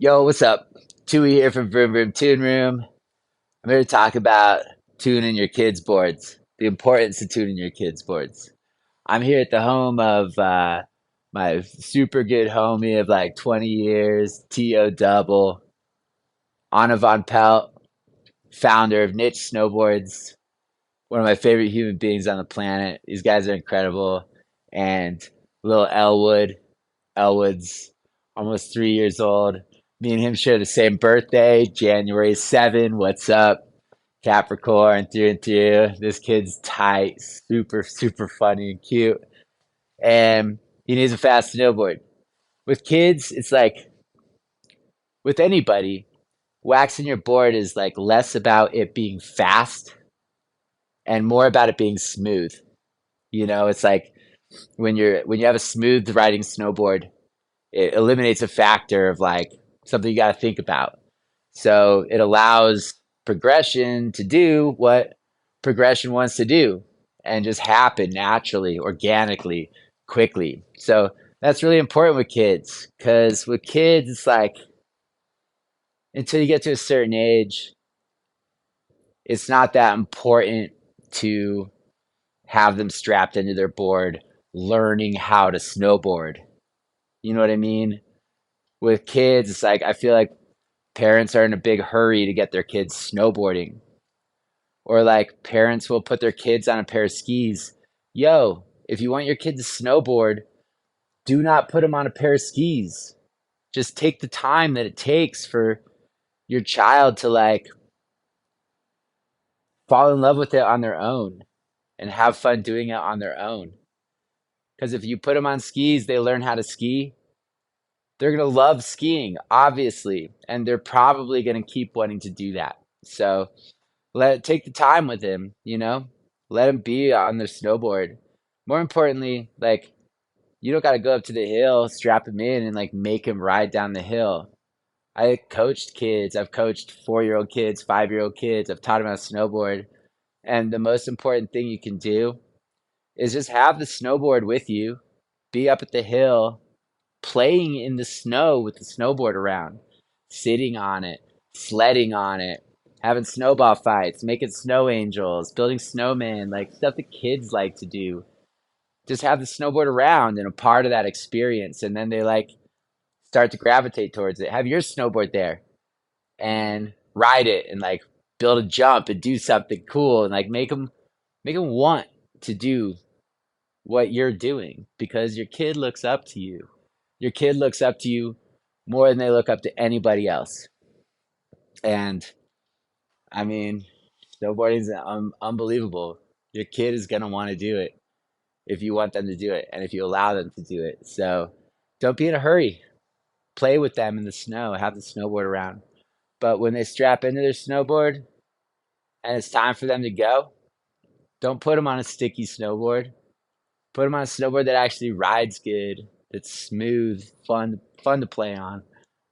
Yo, what's up? Tui here from Vroom Vroom Tune Room. I'm here to talk about tuning your kids' boards, the importance of tuning your kids' boards. I'm here at the home of my super good homie of like 20 years, T.O. Double, Anna Von Pelt, founder of Niche Snowboards, one of my favorite human beings on the planet. These guys are incredible. And little Elwood's almost 3 years old. Me and him share the same birthday, January 7. What's up? Capricorn through and through. This kid's tight, super, super funny and cute. And he needs a fast snowboard. With kids, it's like with anybody, waxing your board is like less about it being fast and more about it being smooth. It's like when you have a smooth riding snowboard, it eliminates a factor of like something you got to think about. So it allows progression to do what progression wants to do and just happen naturally, organically, quickly. So that's really important with kids because with kids, it's like until you get to a certain age, it's not that important to have them strapped into their board learning how to snowboard. You know what I mean? With kids, it's like I feel like parents are in a big hurry to get their kids snowboarding, or like parents will put their kids on a pair of skis. Yo, if you want your kid to snowboard, do not put them on a pair of skis. Just take the time that it takes for your child to like fall in love with it on their own and have fun doing it on their own. Because if you put them on skis, they learn how to ski. They're going to love skiing, obviously, and they're probably going to keep wanting to do that. So take the time with him, let him be on the snowboard. More importantly, like you don't got to go up to the hill, strap him in, and like make him ride down the hill. I coached kids. I've coached 4-year-old kids, 5-year-old kids. I've taught them how to snowboard. And the most important thing you can do is just have the snowboard with you, be up at the hill, playing in the snow with the snowboard around, sitting on it, sledding on it, having snowball fights, making snow angels, building snowmen, like stuff that kids like to do. Just have the snowboard around and a part of that experience. And then they like start to gravitate towards it. Have your snowboard there and ride it and like build a jump and do something cool and like make them want to do what you're doing because your kid looks up to you. Your kid looks up to you more than they look up to anybody else. And I mean, snowboarding is unbelievable. Your kid is going to want to do it if you want them to do it and if you allow them to do it. So don't be in a hurry. Play with them in the snow, have the snowboard around. But when they strap into their snowboard and it's time for them to go, don't put them on a sticky snowboard. Put them on a snowboard that actually rides good, that's smooth, fun to play on.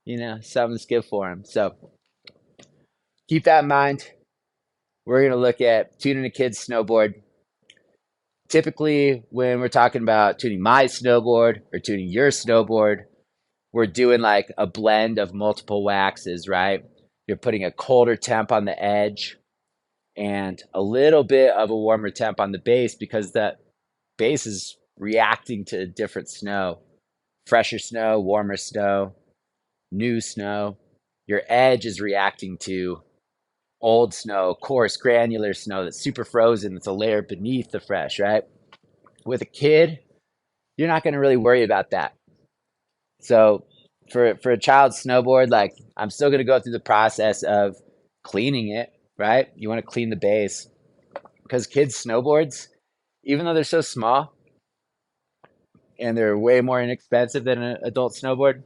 Something that's good for them. So keep that in mind. We're going to look at tuning a kid's snowboard. Typically, when we're talking about tuning my snowboard or tuning your snowboard, we're doing like a blend of multiple waxes, right? You're putting a colder temp on the edge and a little bit of a warmer temp on the base because that base is reacting to different snow, fresher snow, warmer snow, new snow. Your edge is reacting to old snow, coarse, granular snow that's super frozen, that's a layer beneath the fresh, right? With a kid, you're not going to really worry about that. So for a child's snowboard, like I'm still going to go through the process of cleaning it, right? You want to clean the base because kids' snowboards, even though they're so small and they're way more inexpensive than an adult snowboard,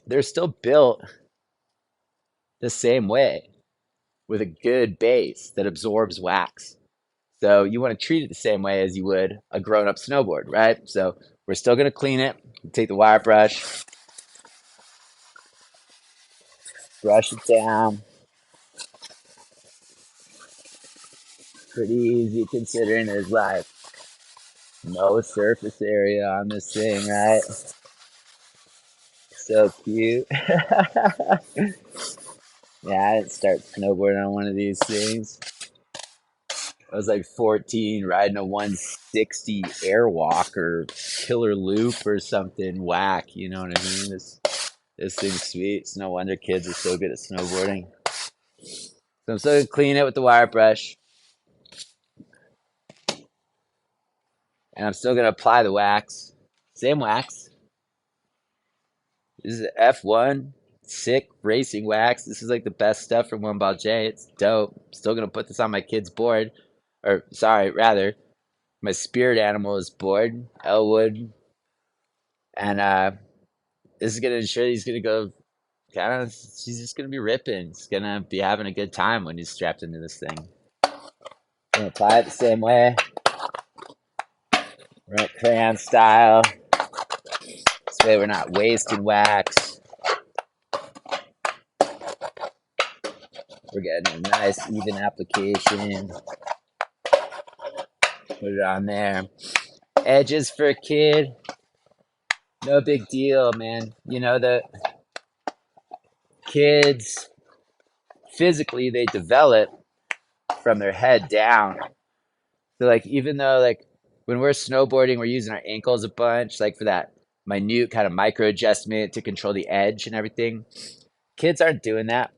they're still built the same way with a good base that absorbs wax. So you want to treat it the same way as you would a grown-up snowboard, right? So we're still going to clean it. Take the wire brush, brush it down. Pretty easy considering there's like no surface area on this thing, right? So cute. Yeah, I didn't start snowboarding on one of these things. I was like 14 riding a 160 airwalk or killer loop or something whack, you know what I mean? This thing's sweet. It's no wonder kids are so good at snowboarding. So I'm still gonna clean it with the wire brush, and I'm still gonna apply the wax. Same wax. This is F1 sick racing wax. This is like the best stuff from One Ball J. It's dope. Still gonna put this on my kid's board, or sorry, rather, my spirit animal's board, Elwood, and this is gonna ensure he's gonna go. Kind of, he's just gonna be ripping. He's gonna be having a good time when he's strapped into this thing. Gonna apply it the same way. We're at crayon style. This way we're not wasting wax. We're getting a nice even application. Put it on there. Edges for a kid. No big deal, man. You know, the kids physically they develop from their head down. So like even though like when we're snowboarding, we're using our ankles a bunch, like for that minute kind of micro adjustment to control the edge and everything. Kids aren't doing that.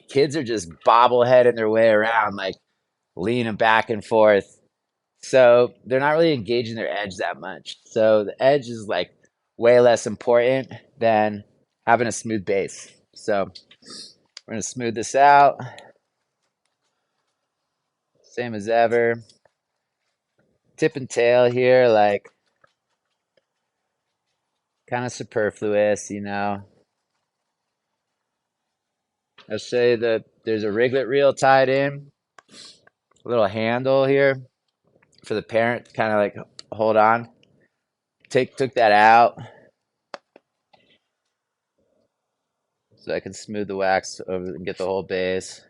Kids are just bobbleheading their way around, like leaning back and forth. So they're not really engaging their edge that much. So the edge is like way less important than having a smooth base. So we're gonna smooth this out, same as ever. Tip and tail here, like kind of superfluous, you know. I'll show you that there's a riglet reel tied in, a little handle here for the parent to kind of like hold on. Took that out so I can smooth the wax over and get the whole base.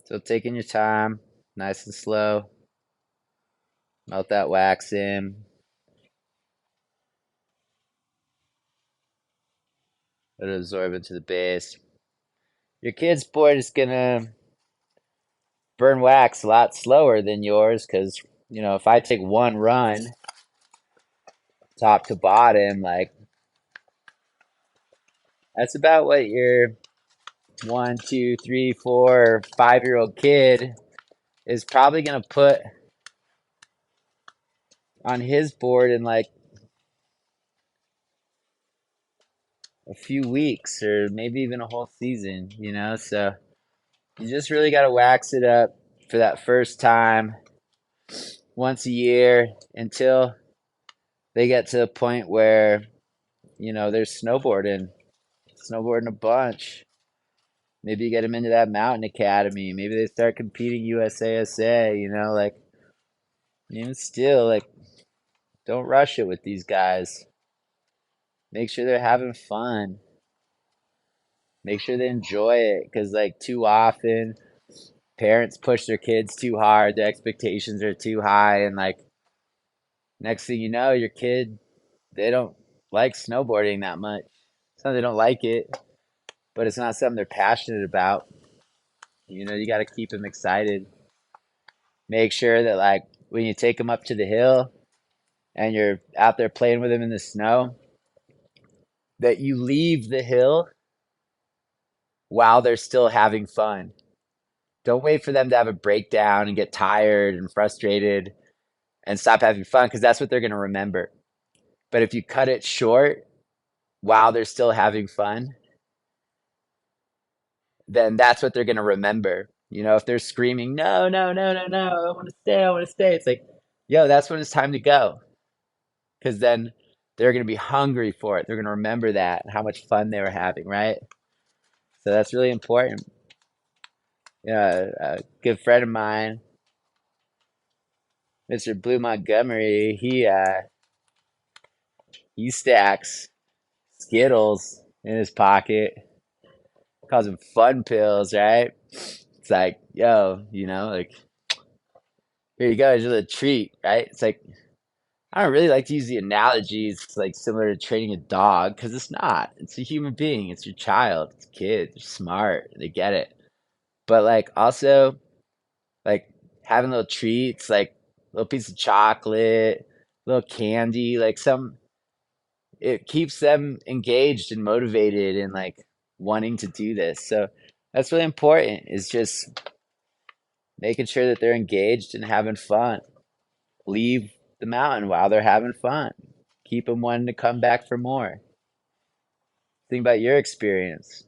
So taking your time, nice and slow. Melt that wax in. Let it absorb into the base. Your kid's board is gonna burn wax a lot slower than yours because, you know, if I take one run top to bottom, like that's about what your 1, 2, 3, 4, 5-year-old kid is probably gonna put on his board in like a few weeks or maybe even a whole season, you know? So you just really got to wax it up for that first time once a year until they get to a point where, you know, they're snowboarding a bunch. Maybe you get them into that mountain academy. Maybe they start competing USASA, you know, like even still, like don't rush it with these guys. Make sure they're having fun. Make sure they enjoy it because like too often parents push their kids too hard, the expectations are too high, and like next thing you know, your kid they don't like snowboarding that much. It's not they don't like it, but it's not something they're passionate about. You know, you got to keep them excited. Make sure that like when you take them up to the hill and you're out there playing with them in the snow, that you leave the hill while they're still having fun. Don't wait for them to have a breakdown and get tired and frustrated and stop having fun because that's what they're going to remember. But if you cut it short while they're still having fun, then that's what they're going to remember. You know, if they're screaming, no, no, no, no, no, I want to stay, I want to stay. It's like, yo, that's when it's time to go. Because then they're going to be hungry for it. They're going to remember that and how much fun they were having, right? So that's really important. Yeah, a good friend of mine, Mr. Blue Montgomery, he stacks Skittles in his pocket, calls them fun pills, right? It's like, yo, you know, like here you go, it's just a treat, right? It's like I don't really like to use the analogies like similar to training a dog because it's not. It's a human being. It's your child. It's a kid. They're smart. They get it. But like also like having little treats, like little piece of chocolate, little candy, like some it keeps them engaged and motivated and like wanting to do this. So that's really important is just making sure that they're engaged and having fun. Leave the mountain while they're having fun. Keep them wanting to come back for more. Think about your experience.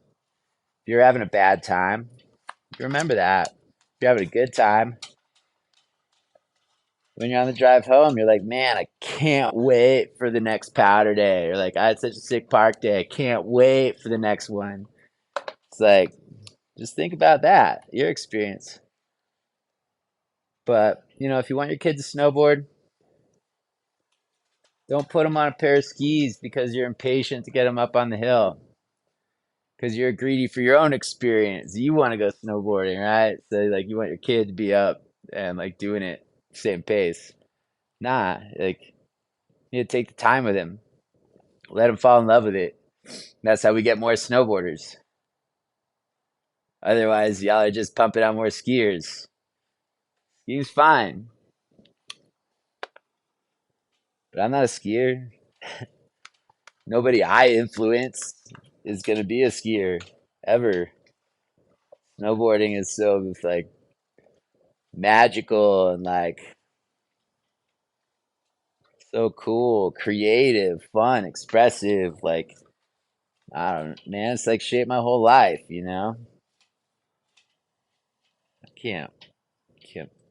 If you're having a bad time, you remember that. If you're having a good time, when you're on the drive home, you're like, man, I can't wait for the next powder day. Or like, I had such a sick park day. I can't wait for the next one. It's like, just think about that, your experience. But, if you want your kid to snowboard, don't put them on a pair of skis because you're impatient to get them up on the hill. Because you're greedy for your own experience. You want to go snowboarding, right? So, like, you want your kid to be up and, like, doing it same pace. Nah, like, you need to take the time with him. Let him fall in love with it. That's how we get more snowboarders. Otherwise, y'all are just pumping out more skiers. Skiing's fine, but I'm not a skier. Nobody I influence is gonna be a skier ever. Snowboarding is so like magical and like so cool, creative, fun, expressive. Like I don't, man, it's like shaped my whole life. I can't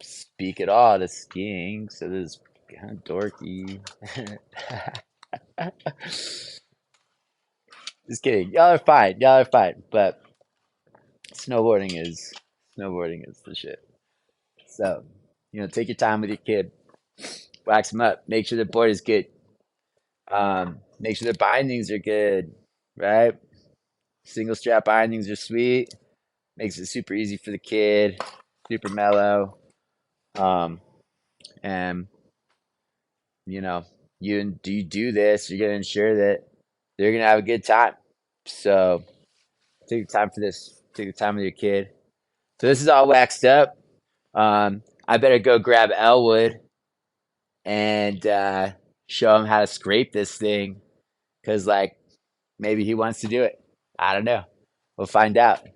speak at all to skiing, so this is kind of dorky. Just kidding. Y'all are fine. Y'all are fine. But snowboarding is snowboarding is the shit. So, take your time with your kid. Wax them up. Make sure the board is good. Make sure the bindings are good, right? Single strap bindings are sweet. Makes it super easy for the kid. Super mellow. Um, and you know, you do this, you're gonna ensure that they're gonna have a good time. So take your time for this. Take your time with your kid. So this is all waxed up. I better go grab Elwood and show him how to scrape this thing because, like, maybe he wants to do it. I don't know. We'll find out.